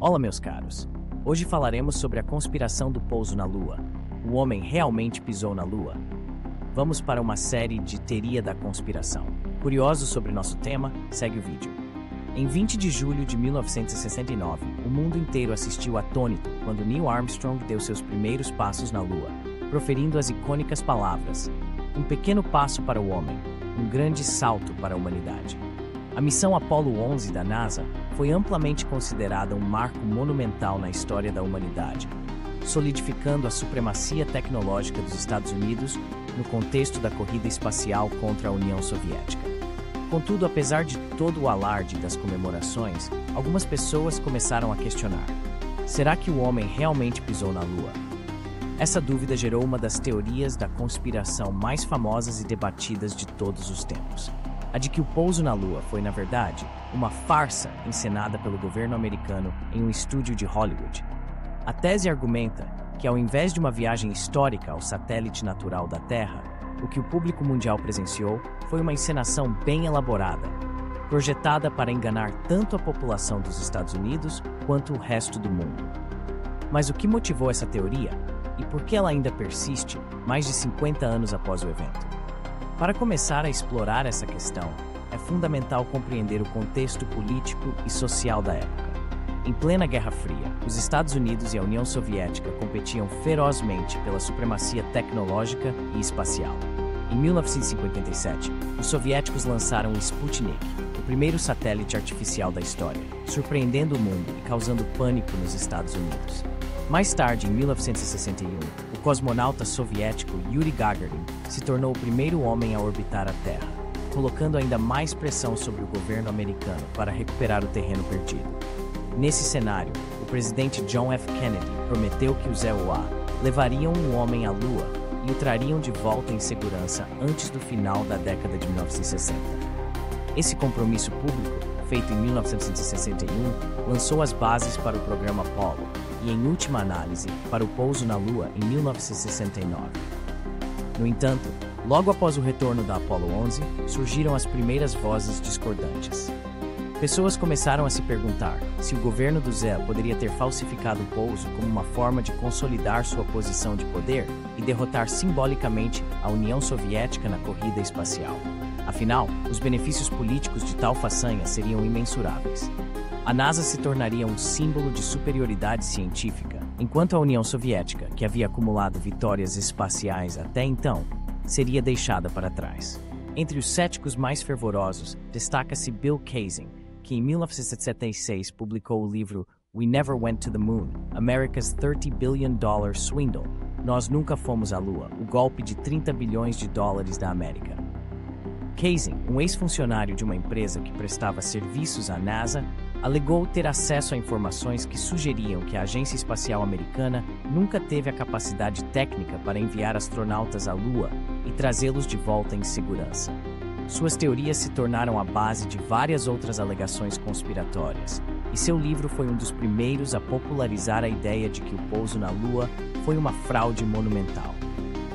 Olá, meus caros. Hoje falaremos sobre a conspiração do pouso na Lua. O homem realmente pisou na Lua? Vamos para uma série de teoria da conspiração. Curioso sobre nosso tema? Segue o vídeo. Em 20 de julho de 1969, o mundo inteiro assistiu atônito quando Neil Armstrong deu seus primeiros passos na Lua, proferindo as icônicas palavras: "Um pequeno passo para o homem, um grande salto para a humanidade." A missão Apollo 11 da NASA foi amplamente considerada um marco monumental na história da humanidade, solidificando a supremacia tecnológica dos Estados Unidos no contexto da corrida espacial contra a União Soviética. Contudo, apesar de todo o alarde das comemorações, algumas pessoas começaram a questionar: será que o homem realmente pisou na Lua? Essa dúvida gerou uma das teorias da conspiração mais famosas e debatidas de todos os tempos: a de que o pouso na Lua foi, na verdade, uma farsa encenada pelo governo americano em um estúdio de Hollywood. A tese argumenta que, ao invés de uma viagem histórica ao satélite natural da Terra, o que o público mundial presenciou foi uma encenação bem elaborada, projetada para enganar tanto a população dos Estados Unidos quanto o resto do mundo. Mas o que motivou essa teoria e por que ela ainda persiste mais de 50 anos após o evento? Para começar a explorar essa questão, é fundamental compreender o contexto político e social da época. Em plena Guerra Fria, os Estados Unidos e a União Soviética competiam ferozmente pela supremacia tecnológica e espacial. Em 1957, os soviéticos lançaram o Sputnik, o primeiro satélite artificial da história, surpreendendo o mundo e causando pânico nos Estados Unidos. Mais tarde, em 1961, o cosmonauta soviético Yuri Gagarin se tornou o primeiro homem a orbitar a Terra, colocando ainda mais pressão sobre o governo americano para recuperar o terreno perdido. Nesse cenário, o presidente John F. Kennedy prometeu que os EUA levariam um homem à Lua e o trariam de volta em segurança antes do final da década de 1960. Esse compromisso público, feito em 1961, lançou as bases para o programa Apollo e, em última análise, para o pouso na Lua em 1969. No entanto, logo após o retorno da Apollo 11, surgiram as primeiras vozes discordantes. Pessoas começaram a se perguntar se o governo do ZEA poderia ter falsificado o pouso como uma forma de consolidar sua posição de poder e derrotar simbolicamente a União Soviética na corrida espacial. Afinal, os benefícios políticos de tal façanha seriam imensuráveis. A NASA se tornaria um símbolo de superioridade científica, enquanto a União Soviética, que havia acumulado vitórias espaciais até então, seria deixada para trás. Entre os céticos mais fervorosos, destaca-se Bill Kaysing, que em 1976 publicou o livro We Never Went to the Moon, America's $30 Billion Swindle. Nós nunca fomos à Lua, o golpe de $30 bilhões da América. Kaysing, um ex-funcionário de uma empresa que prestava serviços à NASA, alegou ter acesso a informações que sugeriam que a Agência Espacial Americana nunca teve a capacidade técnica para enviar astronautas à Lua e trazê-los de volta em segurança. Suas teorias se tornaram a base de várias outras alegações conspiratórias, e seu livro foi um dos primeiros a popularizar a ideia de que o pouso na Lua foi uma fraude monumental.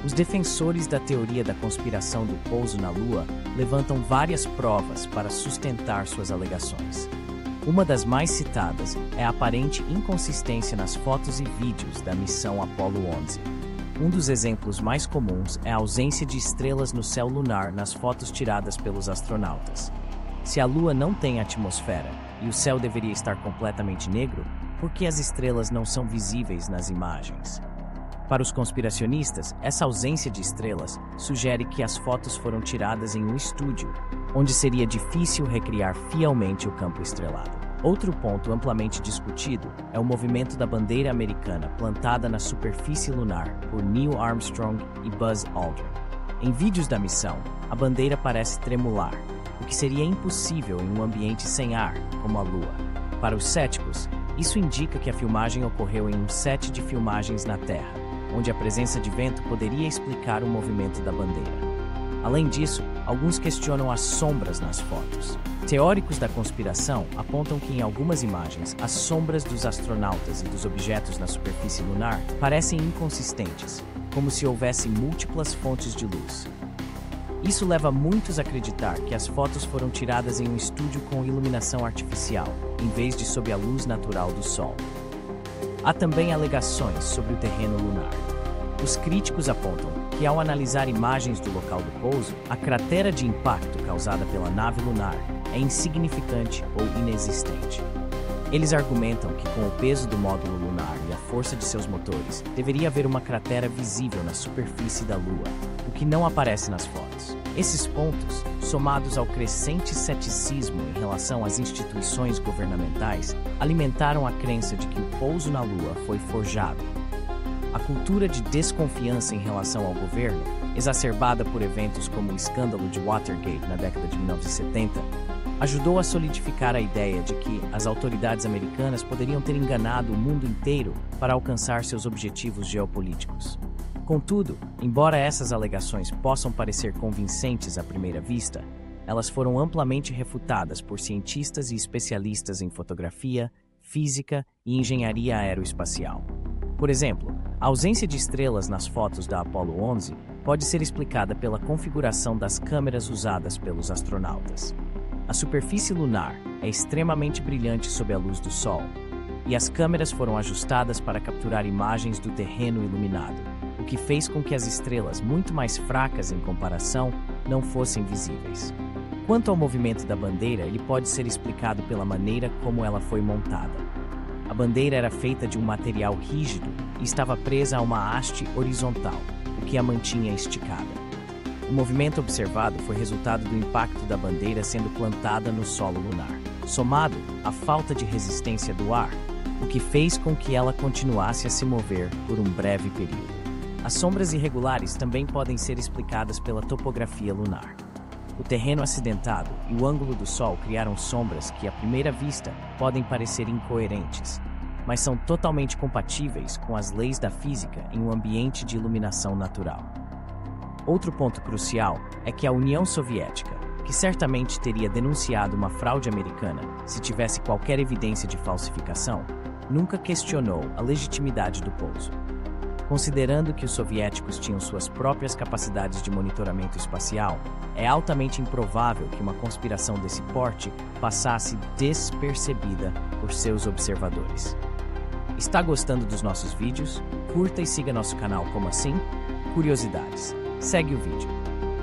Os defensores da teoria da conspiração do pouso na Lua levantam várias provas para sustentar suas alegações. Uma das mais citadas é a aparente inconsistência nas fotos e vídeos da missão Apollo 11. Um dos exemplos mais comuns é a ausência de estrelas no céu lunar nas fotos tiradas pelos astronautas. Se a Lua não tem atmosfera e o céu deveria estar completamente negro, por que as estrelas não são visíveis nas imagens? Para os conspiracionistas, essa ausência de estrelas sugere que as fotos foram tiradas em um estúdio, onde seria difícil recriar fielmente o campo estrelado. Outro ponto amplamente discutido é o movimento da bandeira americana plantada na superfície lunar por Neil Armstrong e Buzz Aldrin. Em vídeos da missão, a bandeira parece tremular, o que seria impossível em um ambiente sem ar, como a Lua. Para os céticos, isso indica que a filmagem ocorreu em um set de filmagens na Terra, onde a presença de vento poderia explicar o movimento da bandeira. Além disso, alguns questionam as sombras nas fotos. Teóricos da conspiração apontam que em algumas imagens, as sombras dos astronautas e dos objetos na superfície lunar parecem inconsistentes, como se houvesse múltiplas fontes de luz. Isso leva muitos a acreditar que as fotos foram tiradas em um estúdio com iluminação artificial, em vez de sob a luz natural do Sol. Há também alegações sobre o terreno lunar. Os críticos apontam que, ao analisar imagens do local do pouso, a cratera de impacto causada pela nave lunar é insignificante ou inexistente. Eles argumentam que, com o peso do módulo lunar e a força de seus motores, deveria haver uma cratera visível na superfície da Lua, o que não aparece nas fotos. Esses pontos, somados ao crescente ceticismo em relação às instituições governamentais, alimentaram a crença de que o pouso na Lua foi forjado. A cultura de desconfiança em relação ao governo, exacerbada por eventos como o escândalo de Watergate na década de 1970, ajudou a solidificar a ideia de que as autoridades americanas poderiam ter enganado o mundo inteiro para alcançar seus objetivos geopolíticos. Contudo, embora essas alegações possam parecer convincentes à primeira vista, elas foram amplamente refutadas por cientistas e especialistas em fotografia, física e engenharia aeroespacial. Por exemplo, a ausência de estrelas nas fotos da Apollo 11 pode ser explicada pela configuração das câmeras usadas pelos astronautas. A superfície lunar é extremamente brilhante sob a luz do Sol, e as câmeras foram ajustadas para capturar imagens do terreno iluminado, o que fez com que as estrelas, muito mais fracas em comparação, não fossem visíveis. Quanto ao movimento da bandeira, ele pode ser explicado pela maneira como ela foi montada. A bandeira era feita de um material rígido e estava presa a uma haste horizontal, o que a mantinha esticada. O movimento observado foi resultado do impacto da bandeira sendo plantada no solo lunar, somado à falta de resistência do ar, o que fez com que ela continuasse a se mover por um breve período. As sombras irregulares também podem ser explicadas pela topografia lunar. O terreno acidentado e o ângulo do Sol criaram sombras que, à primeira vista, podem parecer incoerentes, mas são totalmente compatíveis com as leis da física em um ambiente de iluminação natural. Outro ponto crucial é que a União Soviética, que certamente teria denunciado uma fraude americana se tivesse qualquer evidência de falsificação, nunca questionou a legitimidade do pouso. Considerando que os soviéticos tinham suas próprias capacidades de monitoramento espacial, é altamente improvável que uma conspiração desse porte passasse despercebida por seus observadores. Está gostando dos nossos vídeos? Curta e siga nosso canal. Como assim? Curiosidades. Segue o vídeo.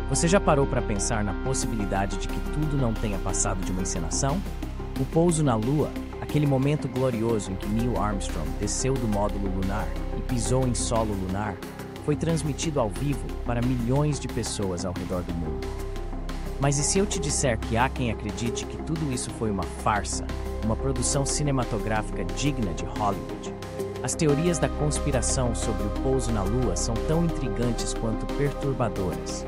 Você já parou para pensar na possibilidade de que tudo não tenha passado de uma encenação? O pouso na Lua, aquele momento glorioso em que Neil Armstrong desceu do módulo lunar e pisou em solo lunar, foi transmitido ao vivo para milhões de pessoas ao redor do mundo. Mas e se eu te disser que há quem acredite que tudo isso foi uma farsa, uma produção cinematográfica digna de Hollywood? As teorias da conspiração sobre o pouso na Lua são tão intrigantes quanto perturbadoras.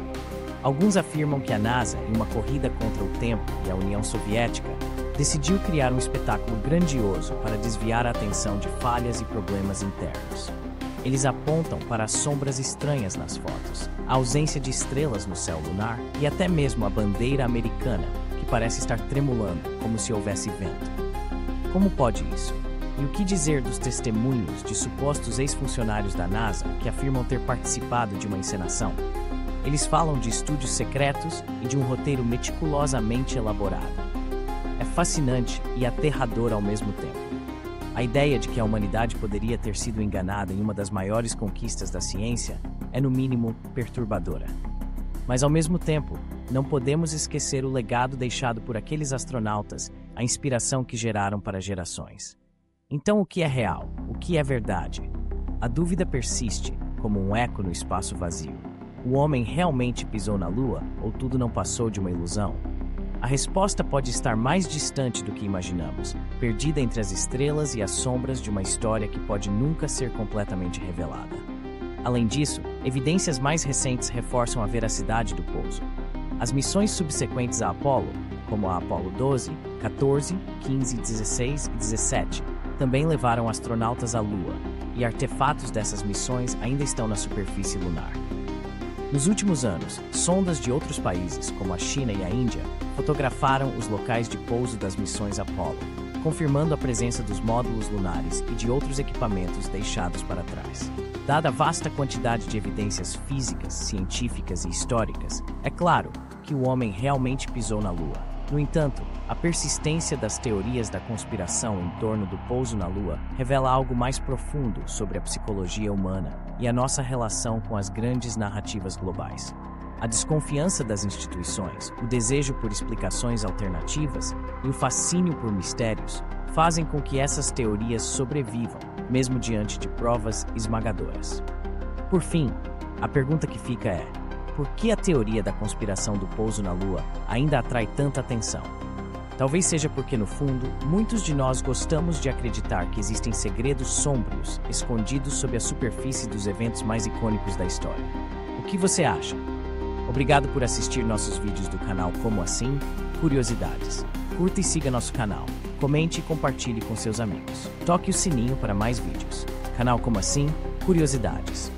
Alguns afirmam que a NASA, em uma corrida contra o tempo e a União Soviética, decidiu criar um espetáculo grandioso para desviar a atenção de falhas e problemas internos. Eles apontam para as sombras estranhas nas fotos, a ausência de estrelas no céu lunar e até mesmo a bandeira americana, que parece estar tremulando como se houvesse vento. Como pode isso? E o que dizer dos testemunhos de supostos ex-funcionários da NASA que afirmam ter participado de uma encenação? Eles falam de estúdios secretos e de um roteiro meticulosamente elaborado. É fascinante e aterrador ao mesmo tempo. A ideia de que a humanidade poderia ter sido enganada em uma das maiores conquistas da ciência é, no mínimo, perturbadora. Mas, ao mesmo tempo, não podemos esquecer o legado deixado por aqueles astronautas, a inspiração que geraram para gerações. Então, o que é real? O que é verdade? A dúvida persiste, como um eco no espaço vazio. O homem realmente pisou na Lua ou tudo não passou de uma ilusão? A resposta pode estar mais distante do que imaginamos, perdida entre as estrelas e as sombras de uma história que pode nunca ser completamente revelada. Além disso, evidências mais recentes reforçam a veracidade do pouso. As missões subsequentes a Apollo, como a Apollo 12, 14, 15, 16 e 17, também levaram astronautas à Lua, e artefatos dessas missões ainda estão na superfície lunar. Nos últimos anos, sondas de outros países, como a China e a Índia, fotografaram os locais de pouso das missões Apollo, confirmando a presença dos módulos lunares e de outros equipamentos deixados para trás. Dada a vasta quantidade de evidências físicas, científicas e históricas, é claro que o homem realmente pisou na Lua. No entanto, a persistência das teorias da conspiração em torno do pouso na Lua revela algo mais profundo sobre a psicologia humana e a nossa relação com as grandes narrativas globais. A desconfiança das instituições, o desejo por explicações alternativas e o fascínio por mistérios fazem com que essas teorias sobrevivam, mesmo diante de provas esmagadoras. Por fim, a pergunta que fica é: por que a teoria da conspiração do pouso na Lua ainda atrai tanta atenção? Talvez seja porque, no fundo, muitos de nós gostamos de acreditar que existem segredos sombrios escondidos sob a superfície dos eventos mais icônicos da história. O que você acha? Obrigado por assistir nossos vídeos do canal Como Assim? Curiosidades. Curta e siga nosso canal. Comente e compartilhe com seus amigos. Toque o sininho para mais vídeos. Canal Como Assim? Curiosidades.